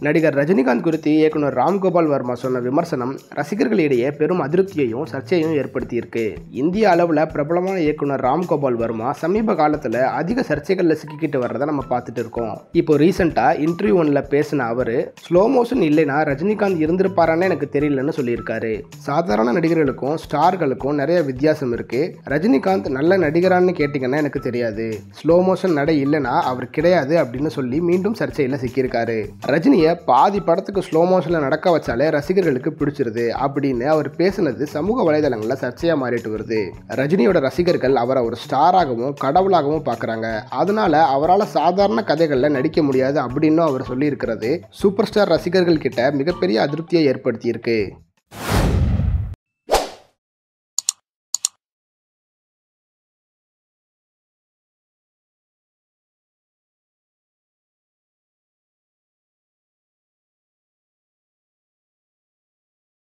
நடிகர் ரஜினிகாந்த் குறித்து இயக்குனர் ராம்கோபால் வர்மா சொன்ன விமர்சனம் ரசிகர்களிடையே பெரும் அதிருப்தியையும் சர்ச்சையையும் ஏற்படுத்தியிருக்கு. இந்திய அளவில் பிரபலமான இயக்குனர் ராம்கோபால் வர்மா சமீப காலத்தில் அதிக சர்ச்சைகளில் சிக்கிக்கிட்டு வர்றதை நம்ம பார்த்துட்டு இருக்கோம். இப்போ ரீசெண்டாக இன்டர்வியூ ஒன்றில் பேசின அவர் ஸ்லோ மோஷன் இல்லைனா ரஜினிகாந்த் இருந்திருப்பாரான்னு எனக்கு தெரியலன்னு சொல்லியிருக்காரு. சாதாரண நடிகர்களுக்கும் ஸ்டார்களுக்கும் நிறைய வித்தியாசம் இருக்கு. ரஜினிகாந்த் நல்ல நடிகரான்னு கேட்டிங்கன்னா எனக்கு தெரியாது. ஸ்லோ மோஷன் நடை இல்லைனா அவர் கிடையாது அப்படின்னு சொல்லி மீண்டும் சர்ச்சையில் சிக்கியிருக்காரு. ரஜினியை பாதி படத்துக்கு ஸ்லோ மோஷன்ல நடக்க வச்சாலே ரசிகர்களுக்கு பிடிச்சிருது அப்படின்னு அவர் பேசினது சமூக வலைதளங்களில் சர்ச்சையா மாறிட்டு வருது. ரஜினியோட ரசிகர்கள் அவரை ஒரு ஸ்டாராகவும் கடவுளாகவும் பார்க்குறாங்க. அதனால அவரால் சாதாரண கதைகளில் நடிக்க முடியாது அப்படின்னு அவர் சொல்லியிருக்கிறது சூப்பர் ஸ்டார் ரசிகர்கள் கிட்ட மிகப்பெரிய அதிருப்தியை ஏற்படுத்தியிருக்கு.